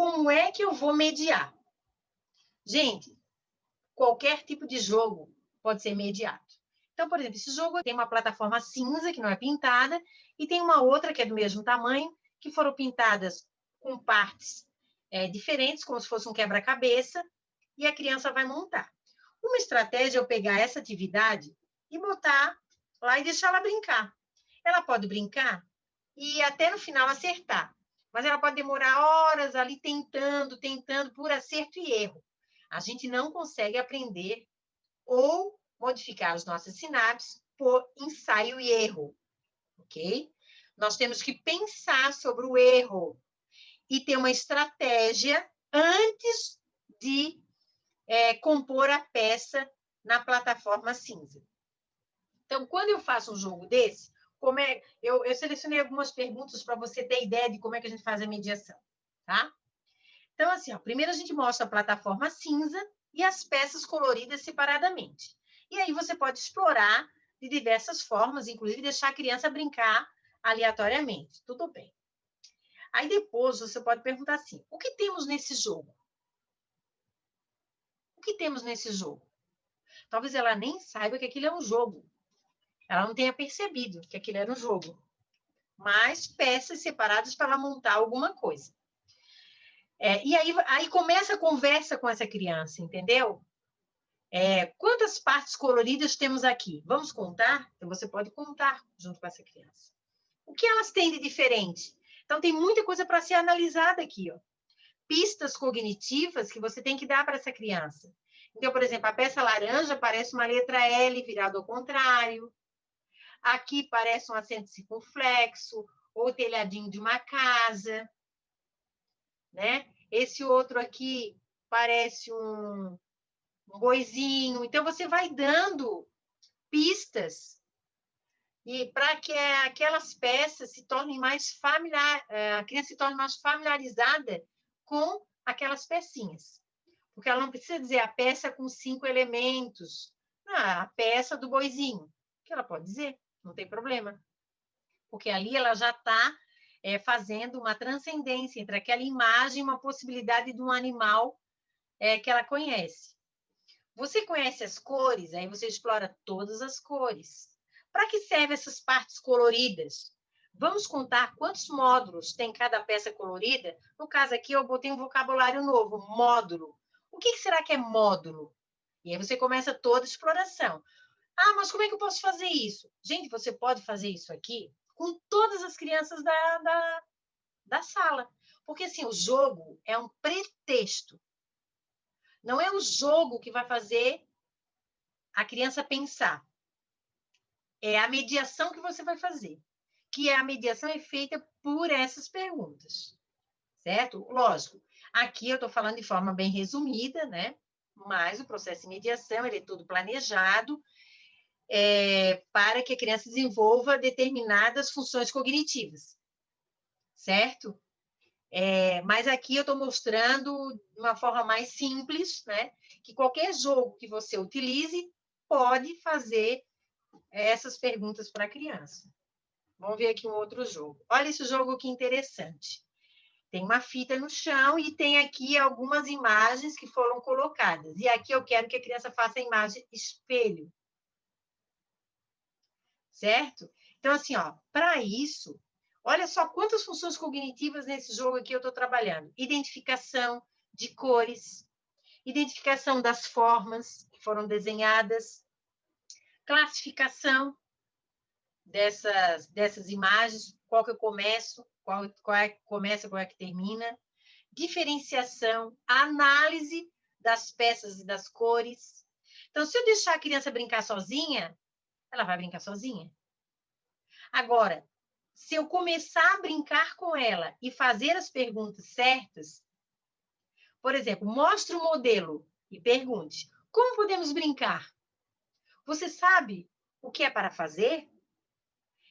como é que eu vou mediar? Gente, qualquer tipo de jogo pode ser mediado. Então, por exemplo, esse jogo tem uma plataforma cinza, que não é pintada, e tem uma outra que é do mesmo tamanho, que foram pintadas com partes diferentes, como se fosse um quebra-cabeça, e a criança vai montar. Uma estratégia é eu pegar essa atividade e botar lá e deixar ela brincar. Ela pode brincar e até no final acertar, mas ela pode demorar horas ali tentando por acerto e erro. A gente não consegue aprender ou modificar as nossas sinapses por ensaio e erro, ok? Nós temos que pensar sobre o erro e ter uma estratégia antes de compor a peça na plataforma cinza. Então, quando eu faço um jogo desse, eu selecionei algumas perguntas para você ter ideia de como é que a gente faz a mediação, tá? Então, assim, primeiro a gente mostra a plataforma cinza e as peças coloridas separadamente. E aí você pode explorar de diversas formas, inclusive deixar a criança brincar aleatoriamente. Tudo bem. Aí depois você pode perguntar assim, o que temos nesse jogo? O que temos nesse jogo? Talvez ela nem saiba que aquilo é um jogo. Ela não tenha percebido que aquilo era um jogo. Mas peças separadas para ela montar alguma coisa. E aí começa a conversa com essa criança, entendeu? Quantas partes coloridas temos aqui? Vamos contar? Então, você pode contar junto com essa criança. O que elas têm de diferente? Então, tem muita coisa para ser analisada aqui, ó. Pistas cognitivas que você tem que dar para essa criança. Então, por exemplo, a peça laranja parece uma letra L virada ao contrário. Aqui parece um acento circunflexo ou o telhadinho de uma casa, né? Esse outro aqui parece um boizinho. Então, você vai dando pistas e para que aquelas peças se tornem mais a criança se torne mais familiarizada com aquelas pecinhas. Porque ela não precisa dizer a peça com 5 elementos. A peça do boizinho. Que ela pode dizer, não tem problema. Porque ali ela já está fazendo uma transcendência entre aquela imagem e uma possibilidade de um animal que ela conhece. Você conhece as cores, aí você explora todas as cores. Para que servem essas partes coloridas? Vamos contar quantos módulos tem cada peça colorida? No caso aqui, eu botei um vocabulário novo, módulo. O que será que é módulo? E aí você começa toda a exploração. Ah, mas como é que eu posso fazer isso? Gente, você pode fazer isso aqui com todas as crianças da sala. Porque, assim, o jogo é um pretexto. Não é o jogo que vai fazer a criança pensar. É a mediação que você vai fazer. Que a mediação é feita por essas perguntas. Certo? Lógico, aqui eu estou falando de forma bem resumida, né? Mas o processo de mediação, ele é todo planejado para que a criança desenvolva determinadas funções cognitivas. Certo? Mas aqui eu estou mostrando de uma forma mais simples, né? Que qualquer jogo que você utilize pode fazer essas perguntas para a criança. Vamos ver aqui um outro jogo. Olha esse jogo que interessante. Tem uma fita no chão e tem aqui algumas imagens que foram colocadas. E aqui eu quero que a criança faça a imagem espelho. Certo? Então, assim, para isso, olha só quantas funções cognitivas nesse jogo aqui eu estou trabalhando. Identificação de cores, identificação das formas que foram desenhadas, classificação dessas imagens, qual que eu começo, qual é que começa, qual é que termina, diferenciação, análise das peças e das cores. Então, se eu deixar a criança brincar sozinha, ela vai brincar sozinha. Agora, se eu começar a brincar com ela e fazer as perguntas certas, por exemplo, mostre o modelo e pergunte, como podemos brincar? Você sabe o que é para fazer?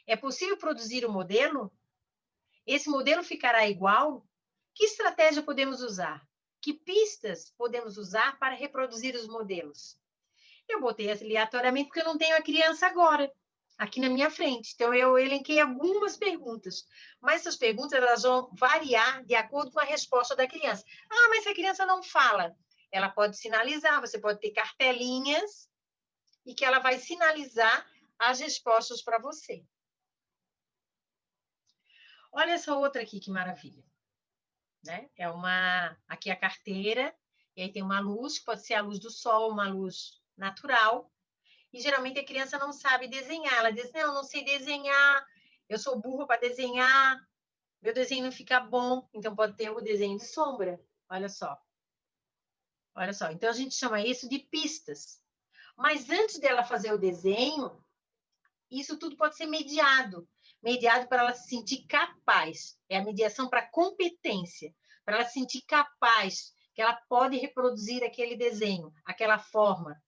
É possível produzir um modelo? Esse modelo ficará igual? Que estratégia podemos usar? Que pistas podemos usar para reproduzir os modelos? Eu botei aleatoriamente porque eu não tenho a criança agora. aqui na minha frente. Então, eu elenquei algumas perguntas. Mas essas perguntas elas vão variar de acordo com a resposta da criança. Ah, mas se a criança não fala, ela pode sinalizar, você pode ter cartelinhas e que ela vai sinalizar as respostas para você. Olha essa outra aqui, que maravilha. Né? Aqui a carteira, e aí tem uma luz, que pode ser a luz do sol, uma luz natural, e geralmente a criança não sabe desenhar. Ela diz, não sei desenhar, eu sou burra para desenhar, meu desenho não fica bom, então pode ter o desenho de sombra. Olha só. Olha só, então a gente chama isso de pistas. Mas antes dela fazer o desenho, isso tudo pode ser mediado. Mediado para ela se sentir capaz. É a mediação para competência. Para ela se sentir capaz, que ela pode reproduzir aquele desenho, aquela forma.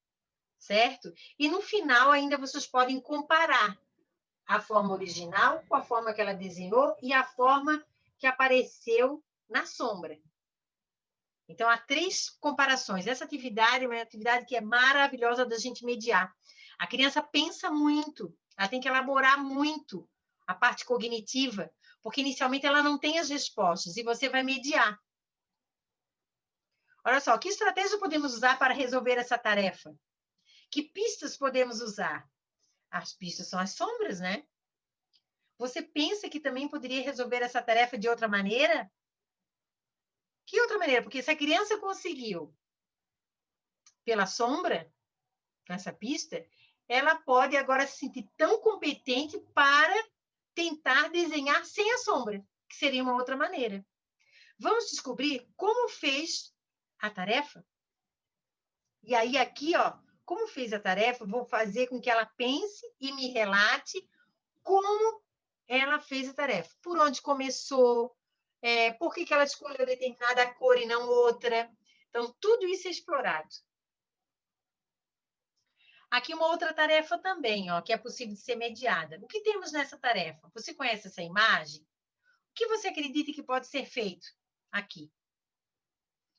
Certo? E no final ainda vocês podem comparar a forma original com a forma que ela desenhou e a forma que apareceu na sombra. Então, há 3 comparações. Essa atividade é uma atividade que é maravilhosa da gente mediar. A criança pensa muito, ela tem que elaborar muito a parte cognitiva, porque inicialmente ela não tem as respostas e você vai mediar. Olha só, que estratégia podemos usar para resolver essa tarefa? Que pistas podemos usar? As pistas são as sombras, né? Você pensa que também poderia resolver essa tarefa de outra maneira? Que outra maneira? Porque se a criança conseguiu pela sombra, nessa pista, ela pode agora se sentir tão competente para tentar desenhar sem a sombra, que seria uma outra maneira. Vamos descobrir como fez a tarefa? E aí aqui, ó, como fez a tarefa, vou fazer com que ela pense e me relate como ela fez a tarefa. Por onde começou, por que ela escolheu determinada cor e não outra. Então, tudo isso é explorado. Aqui uma outra tarefa também, ó, que é possível de ser mediada. O que temos nessa tarefa? Você conhece essa imagem? O que você acredita que pode ser feito aqui?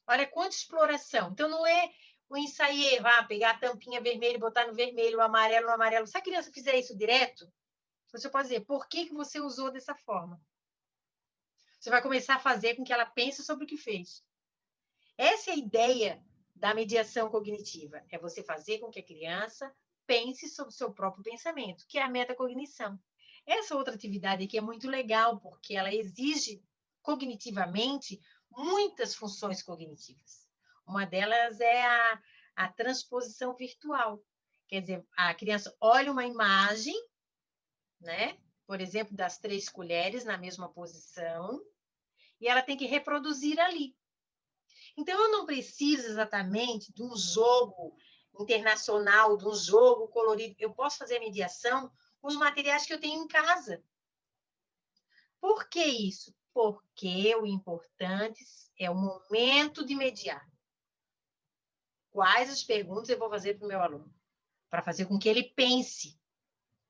Olha quanta exploração. Então, não é o ensaio, pegar a tampinha vermelha e botar no vermelho, o amarelo no amarelo. Se a criança fizer isso direto, você pode dizer, por que você usou dessa forma? Você vai começar a fazer com que ela pense sobre o que fez. Essa é a ideia da mediação cognitiva. É você fazer com que a criança pense sobre o seu próprio pensamento, que é a metacognição. Essa outra atividade aqui é muito legal, porque ela exige cognitivamente muitas funções cognitivas. Uma delas é a transposição virtual. Quer dizer, a criança olha uma imagem, né? Por exemplo, das 3 colheres na mesma posição, e ela tem que reproduzir ali. Então, eu não preciso exatamente de um jogo internacional, de um jogo colorido. Eu posso fazer a mediação com os materiais que eu tenho em casa. Por que isso? Porque o importante é o momento de mediar. Quais as perguntas eu vou fazer para o meu aluno? Para fazer com que ele pense.